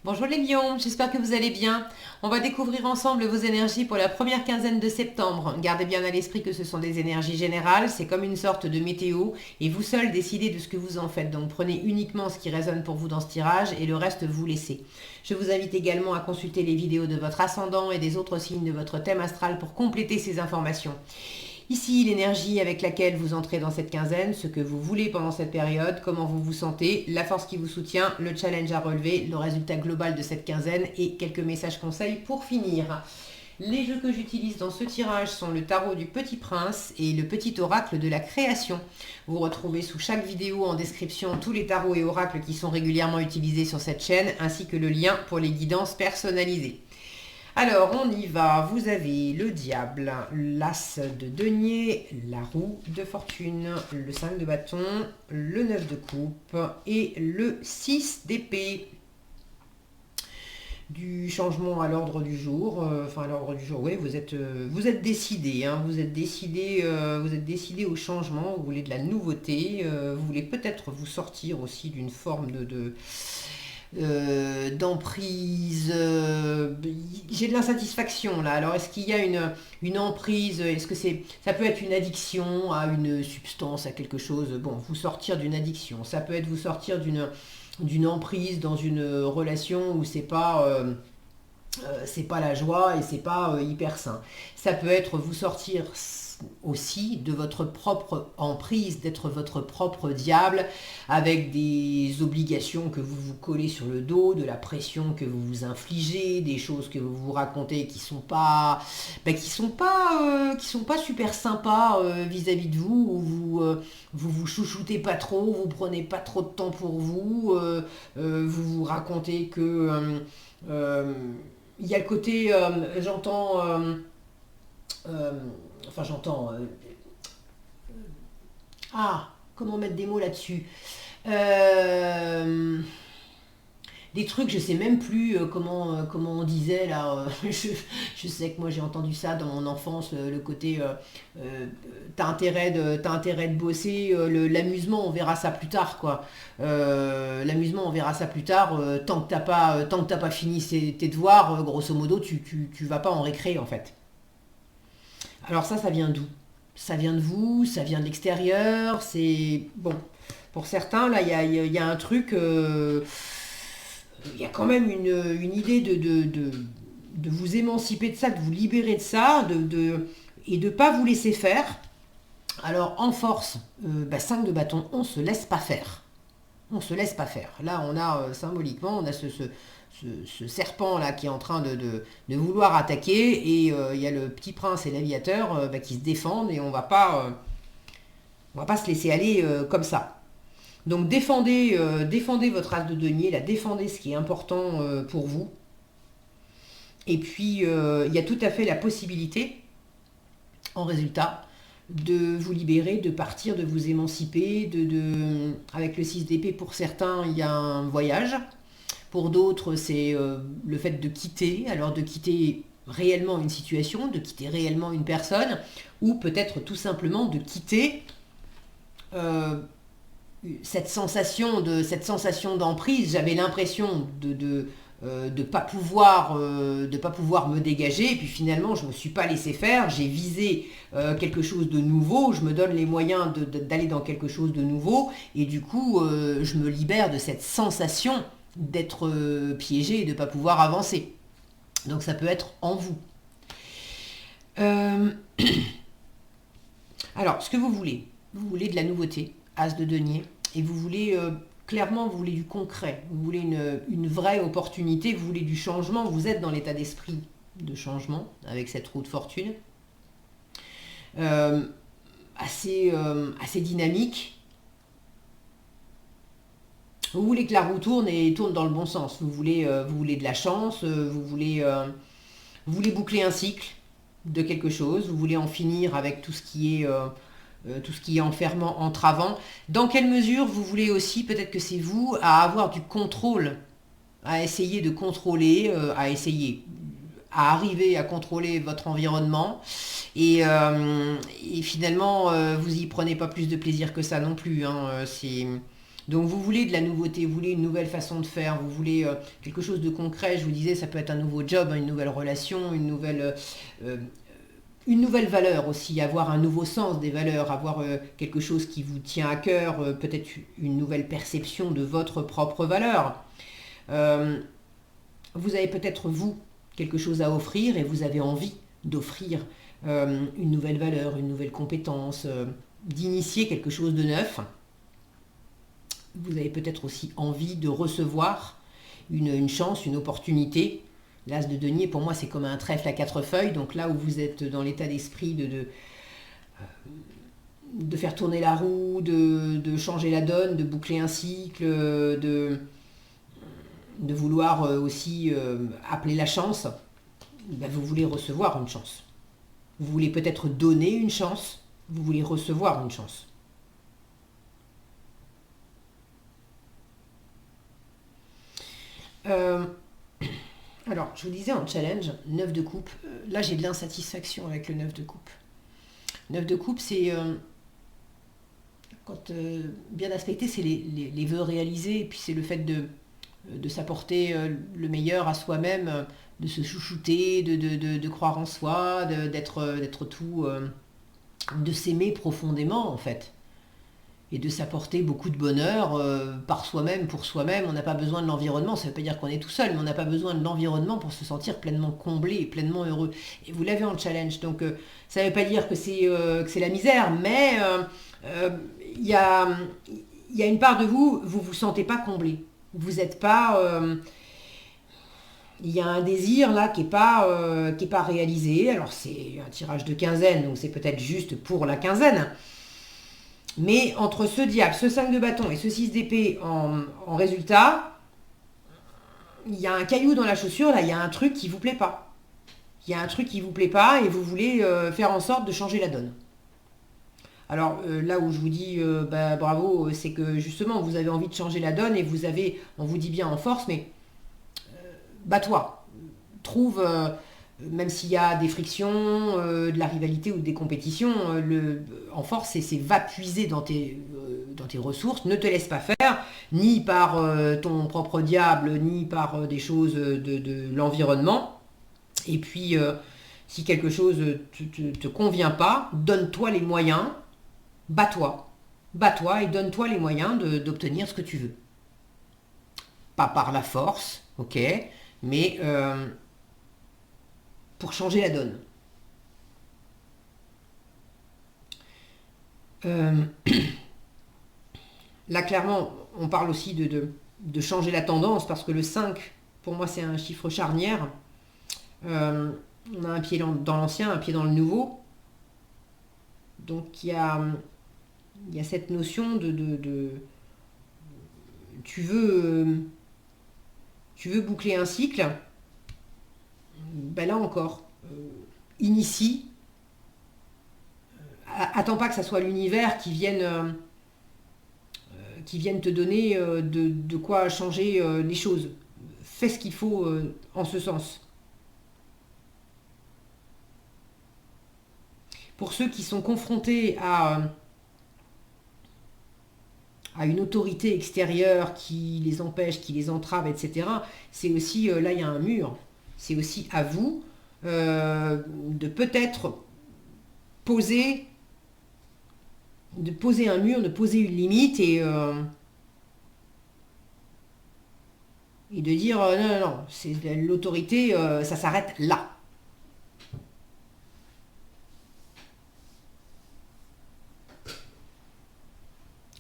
Bonjour les lions, j'espère que vous allez bien. On va découvrir ensemble vos énergies pour la première quinzaine de septembre. Gardez bien à l'esprit que ce sont des énergies générales, c'est comme une sorte de météo et vous seul décidez de ce que vous en faites. Donc prenez uniquement ce qui résonne pour vous dans ce tirage et le reste vous laissez. Je vous invite également à consulter les vidéos de votre ascendant et des autres signes de votre thème astral pour compléter ces informations. Ici, l'énergie avec laquelle vous entrez dans cette quinzaine, ce que vous voulez pendant cette période, comment vous vous sentez, la force qui vous soutient, le challenge à relever, le résultat global de cette quinzaine et quelques messages conseils pour finir. Les jeux que j'utilise dans ce tirage sont le tarot du Petit Prince et le petit oracle de la création. Vous retrouvez sous chaque vidéo en description tous les tarots et oracles qui sont régulièrement utilisés sur cette chaîne, ainsi que le lien pour les guidances personnalisées. Alors, on y va. Vous avez le diable, l'as de denier, la roue de fortune, le 5 de bâton, le 9 de coupe et le 6 d'épée. Du changement à l'ordre du jour, enfin à l'ordre du jour, oui, vous êtes décidé, hein, vous êtes décidé au changement, vous voulez de la nouveauté, vous voulez peut-être vous sortir aussi d'une forme d'emprise. J'ai de l'insatisfaction là. Alors est-ce qu'il y a une emprise? Est-ce que ça peut être une addiction à une substance, à quelque chose? Bon, vous sortir d'une addiction. Ça peut être vous sortir d'une emprise dans une relation où c'est pas la joie et c'est pas hyper sain. Ça peut être vous sortir aussi de votre propre emprise, d'être votre propre diable, avec des obligations que vous vous collez sur le dos, de la pression que vous vous infligez, des choses que vous vous racontez qui sont pas, qui sont pas super sympas vis-à-vis de vous, où vous chouchoutez pas trop, vous prenez pas trop de temps pour vous, vous vous racontez que il y a le côté, j'entends, euh, enfin j'entends, comment mettre des mots là-dessus? Euh, des trucs, je sais même plus comment on disait là. Je sais que moi j'ai entendu ça dans mon enfance, le côté t'as intérêt de bosser, l'amusement on verra ça plus tard quoi. L'amusement on verra ça plus tard. Tant que t'as pas fini tes devoirs, grosso modo tu vas pas en récré en fait. Alors ça vient d'où? Ça vient de vous, ça vient de l'extérieur, c'est bon. Pour certains, là, il y a un truc, il y a quand même une idée de vous émanciper de ça, de vous libérer de ça, et de ne pas vous laisser faire. Alors, en force, 5 de bâton, on ne se laisse pas faire. On ne se laisse pas faire. Là, on a symboliquement, on a ce serpent là qui est en train de vouloir attaquer et il y a le petit prince et l'aviateur qui se défendent et on va pas se laisser aller comme ça. Donc défendez votre as de denier, là, défendez ce qui est important pour vous. Et puis il y a tout à fait la possibilité, en résultat, de vous libérer, de partir, de vous émanciper. Avec le 6 d'épée, pour certains, il y a un voyage. Pour d'autres, c'est le fait de quitter, alors de quitter réellement une situation, de quitter réellement une personne, ou peut-être tout simplement de quitter euh, cette sensation d'emprise. J'avais l'impression de pas pouvoir me dégager, et puis finalement je me suis pas laissé faire, j'ai visé quelque chose de nouveau, je me donne les moyens d'aller dans quelque chose de nouveau, et du coup je me libère de cette sensation d'être piégé et de ne pas pouvoir avancer. Donc ça peut être en vous. Euh, alors, ce que vous voulez de la nouveauté, as de denier, et vous voulez clairement, vous voulez du concret, vous voulez une vraie opportunité, vous voulez du changement, vous êtes dans l'état d'esprit de changement avec cette roue de fortune, euh, assez dynamique. Vous voulez que la roue tourne et tourne dans le bon sens. Vous voulez de la chance, vous voulez boucler un cycle de quelque chose, vous voulez en finir avec tout ce qui est enfermant, entravant. Dans quelle mesure vous voulez aussi, peut-être que c'est vous, à avoir du contrôle, à essayer de contrôler, à arriver à contrôler votre environnement et finalement vous y prenez pas plus de plaisir que ça non plus, hein. Donc vous voulez de la nouveauté, vous voulez une nouvelle façon de faire, vous voulez quelque chose de concret. Je vous disais, ça peut être un nouveau job, une nouvelle relation, une nouvelle valeur aussi, avoir un nouveau sens des valeurs, avoir quelque chose qui vous tient à cœur, peut-être une nouvelle perception de votre propre valeur. Euh, vous avez peut-être, vous, quelque chose à offrir et vous avez envie d'offrir une nouvelle valeur, une nouvelle compétence, d'initier quelque chose de neuf. Vous avez peut-être aussi envie de recevoir une chance, une opportunité. L'as de denier, pour moi, c'est comme un trèfle à 4 feuilles. Donc là où vous êtes dans l'état d'esprit de faire tourner la roue, de changer la donne, de boucler un cycle, de vouloir aussi appeler la chance, ben vous voulez recevoir une chance. Vous voulez peut-être donner une chance, vous voulez recevoir une chance. Euh, alors, je vous disais en challenge, 9 de coupe. Là, j'ai de l'insatisfaction avec le 9 de coupe. 9 de coupe, c'est quand bien aspecté, c'est les vœux réalisés, et puis c'est le fait de s'apporter le meilleur à soi-même, de se chouchouter, de croire en soi, d'être tout, de s'aimer profondément en fait. Et de s'apporter beaucoup de bonheur par soi-même, pour soi-même. On n'a pas besoin de l'environnement, ça ne veut pas dire qu'on est tout seul, mais on n'a pas besoin de l'environnement pour se sentir pleinement comblé et pleinement heureux. Et vous l'avez en challenge, donc ça ne veut pas dire que c'est la misère, mais il y a, y a une part de vous, vous ne vous sentez pas comblé. Vous n'êtes pas... il y a un désir là qui est pas réalisé. Alors c'est un tirage de quinzaine, donc c'est peut-être juste pour la quinzaine. Mais entre ce diable, ce 5 de bâton et ce 6 d'épée en résultat, il y a un caillou dans la chaussure, là, il y a un truc qui vous plaît pas. Il y a un truc qui vous plaît pas et vous voulez faire en sorte de changer la donne. Alors là où je vous dis bah, bravo, c'est que justement vous avez envie de changer la donne et vous avez, on vous dit bien en force, mais bats-toi. Trouve, même s'il y a des frictions, de la rivalité ou des compétitions, en force, c'est va puiser dans tes ressources, ne te laisse pas faire, ni par ton propre diable, ni par des choses de l'environnement. Et puis, si quelque chose te convient pas, donne-toi les moyens, bats-toi. Bats-toi et donne-toi les moyens d'obtenir ce que tu veux. Pas par la force, ok, mais pour changer la donne. Euh, Là, clairement, on parle aussi de changer la tendance parce que le 5, pour moi, c'est un chiffre charnière. Euh, on a un pied dans l'ancien, un pied dans le nouveau. Donc, il y a cette notion tu veux, tu veux boucler un cycle. Ben là encore, initie. Attends pas que ça soit l'univers qui vienne te donner de quoi changer les choses. Fais ce qu'il faut en ce sens. Pour ceux qui sont confrontés à une autorité extérieure qui les empêche, qui les entrave, etc., c'est aussi, là il y a un mur, c'est aussi à vous de peut-être poser, de poser un mur, de poser une limite et de dire non, non, non, c'est l'autorité, ça s'arrête là.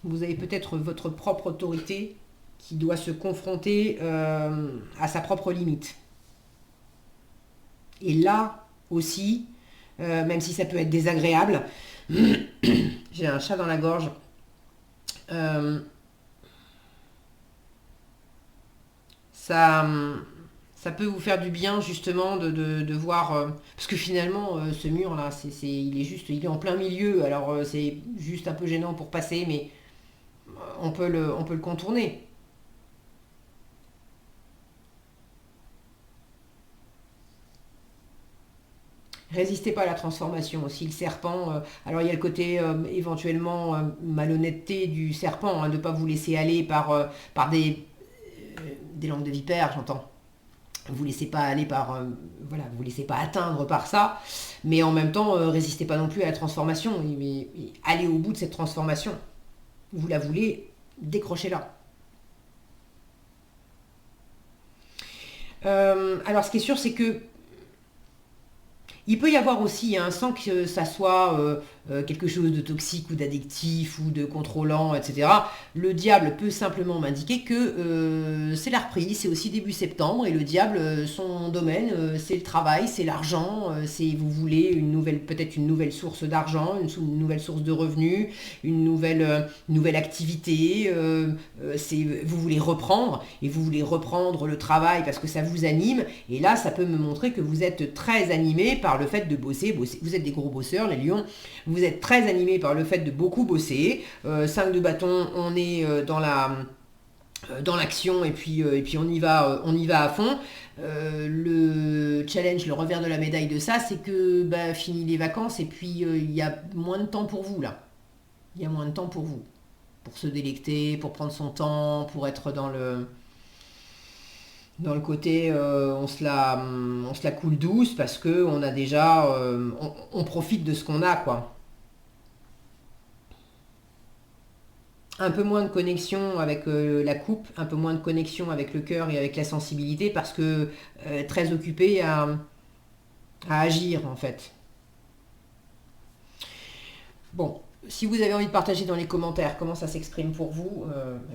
Vous avez peut-être votre propre autorité qui doit se confronter à sa propre limite. Et là aussi, même si ça peut être désagréable, j'ai un chat dans la gorge. Euh, ça, ça peut vous faire du bien justement de voir parce que finalement ce mur là il est en plein milieu, alors c'est juste un peu gênant pour passer, mais on peut le contourner. Résistez pas à la transformation aussi. Le serpent, alors il y a le côté éventuellement malhonnêteté du serpent, hein, de ne pas vous laisser aller par des langues de vipère, j'entends. Vous laissez pas aller par, voilà, vous laissez pas atteindre par ça, mais en même temps, résistez pas non plus à la transformation. Mais allez au bout de cette transformation. Vous la voulez, décrochez-la. Alors, ce qui est sûr, c'est que il peut y avoir aussi, hein, sans que ça soit quelque chose de toxique ou d'addictif ou de contrôlant, etc. Le diable peut simplement m'indiquer que c'est la reprise, c'est aussi début septembre, et le diable, son domaine, c'est le travail, c'est l'argent, c'est vous voulez peut-être une nouvelle source d'argent, une nouvelle source de revenus, une nouvelle activité, vous voulez reprendre, et vous voulez reprendre le travail parce que ça vous anime, et là ça peut me montrer que vous êtes très animé par le fait de bosser. Vous êtes des gros bosseurs, les lions, vous êtes très animés par le fait de beaucoup bosser. 5 de bâton, on est dans l'action, et puis on y va à fond. Le challenge, le revers de la médaille de ça, c'est que fini les vacances, et puis il y a moins de temps pour vous là. Il y a moins de temps pour vous, pour se délecter, pour prendre son temps, pour être dans le côté on se la coule douce, parce que on a déjà on profite de ce qu'on a, quoi. Un peu moins de connexion avec la coupe, un peu moins de connexion avec le cœur et avec la sensibilité, parce que très occupé à agir en fait. Bon, si vous avez envie de partager dans les commentaires comment ça s'exprime pour vous,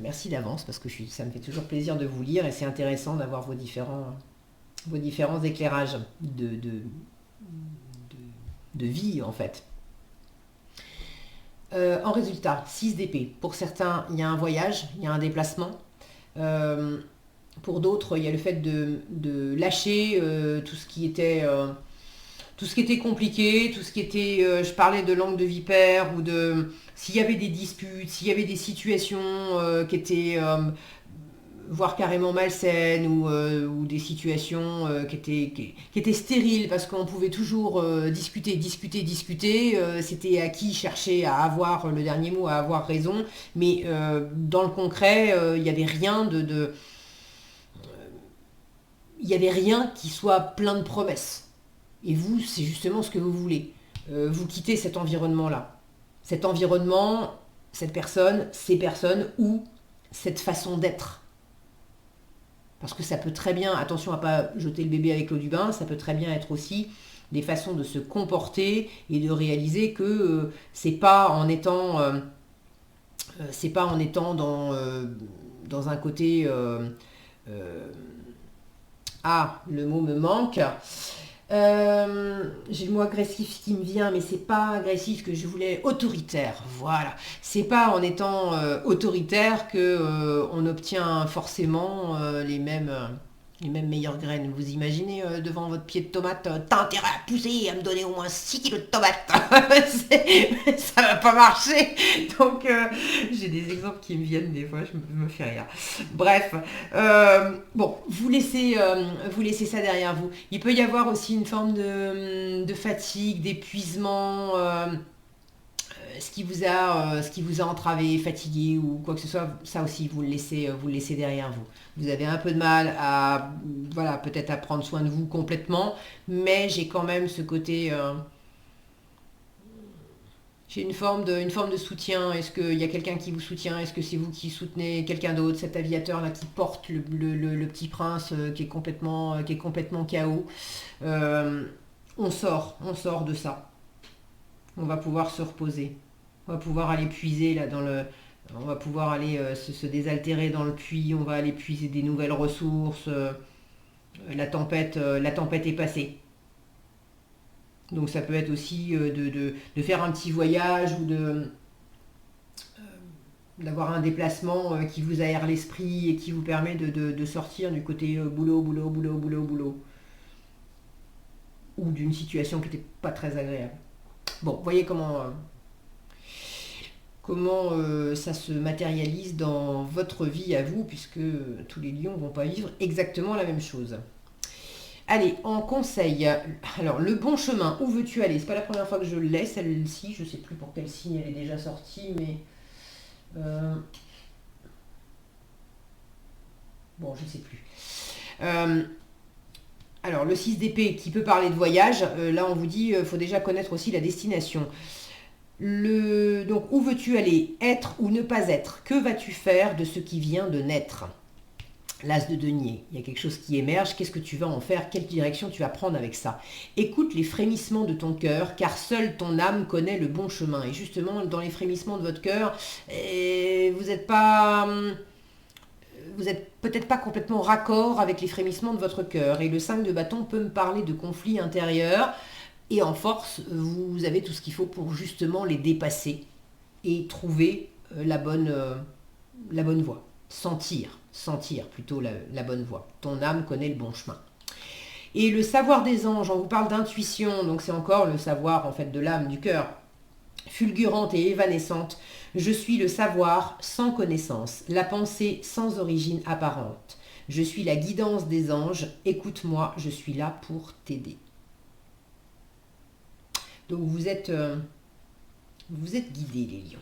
merci d'avance, parce que ça me fait toujours plaisir de vous lire, et c'est intéressant d'avoir vos différents éclairages de vie en fait. En résultat, 6 d'épée. Pour certains, il y a un voyage, il y a un déplacement. Pour d'autres, il y a le fait de lâcher tout ce qui était compliqué, tout ce qui était, je parlais de langue de vipère, ou s'il y avait des disputes, s'il y avait des situations qui étaient, voire carrément malsaines, ou des situations qui étaient stériles, parce qu'on pouvait toujours discuter, c'était à qui chercher à avoir le dernier mot, à avoir raison, mais dans le concret, il n'y avait rien il n'y avait rien qui soit plein de promesses. Et vous, c'est justement ce que vous voulez. Vous quittez cet environnement-là. Cet environnement, cette personne, ces personnes, ou cette façon d'être. Parce que ça peut très bien, attention à pas jeter le bébé avec l'eau du bain, ça peut très bien être aussi des façons de se comporter, et de réaliser que c'est pas en étant dans un côté le mot me manque. J'ai le mot agressif qui me vient, mais c'est pas agressif que je voulais, autoritaire, voilà. C'est pas en étant autoritaire que on obtient forcément les mêmes meilleures graines. Vous imaginez devant votre pied de tomate, t'as intérêt à pousser et à me donner au moins 6 kilos de tomates. Ça va pas marcher. Donc j'ai des exemples qui me viennent des fois, je me fais rire. Bref, bon, vous laissez ça derrière vous. Il peut y avoir aussi une forme de fatigue, d'épuisement, ce qui vous a entravé, fatigué, ou quoi que ce soit. Ça aussi, vous le laissez derrière vous. Vous avez un peu de mal à, voilà, peut-être à prendre soin de vous complètement, mais j'ai quand même ce côté, j'ai une forme de soutien. Est-ce qu'il y a quelqu'un qui vous soutient? Est-ce que c'est vous qui soutenez quelqu'un d'autre? Cet aviateur là qui porte le petit prince, qui est complètement KO. On sort de ça. On va pouvoir se reposer. On va pouvoir aller puiser là on va pouvoir aller se désaltérer dans le puits. On va aller puiser des nouvelles ressources. La tempête est passée. Donc ça peut être aussi de faire un petit voyage, ou d'avoir un déplacement qui vous aère l'esprit, et qui vous permet de sortir du côté boulot, boulot, boulot, boulot, boulot. Ou d'une situation qui n'était pas très agréable. Bon, voyez comment ça se matérialise dans votre vie à vous, puisque tous les lions ne vont pas vivre exactement la même chose. Allez, en conseil, alors le bon chemin, où veux-tu aller? C'est pas la première fois que je l'ai, celle-ci, je sais plus pour quel signe elle est déjà sortie, mais... euh, bon, je sais plus. Euh, alors, le 6 d'épée qui peut parler de voyage, là on vous dit, il faut déjà connaître aussi la destination. Donc, où veux-tu aller? Être ou ne pas être? Que vas-tu faire de ce qui vient de naître? L'as de denier, il y a quelque chose qui émerge, qu'est-ce que tu vas en faire? Quelle direction tu vas prendre avec ça? Écoute les frémissements de ton cœur, car seule ton âme connaît le bon chemin. Et justement, dans les frémissements de votre cœur, vous n'êtes pas... Vous n'êtes peut-être pas complètement raccord avec les frémissements de votre cœur. Et le 5 de bâton peut me parler de conflits intérieurs. Et en force, vous avez tout ce qu'il faut pour justement les dépasser et trouver la bonne voie. Sentir plutôt la bonne voie. Ton âme connaît le bon chemin. Et le savoir des anges, on vous parle d'intuition, donc c'est encore le savoir en fait de l'âme, du cœur, fulgurante et évanescente. Je suis le savoir sans connaissance, la pensée sans origine apparente. Je suis la guidance des anges, écoute-moi, je suis là pour t'aider. Donc vous êtes guidés les lions.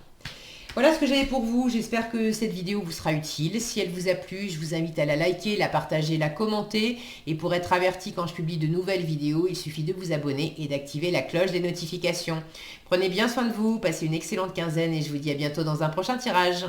Voilà ce que j'avais pour vous, j'espère que cette vidéo vous sera utile. Si elle vous a plu, je vous invite à la liker, la partager, la commenter. Et pour être averti quand je publie de nouvelles vidéos, il suffit de vous abonner et d'activer la cloche des notifications. Prenez bien soin de vous, passez une excellente quinzaine et je vous dis à bientôt dans un prochain tirage.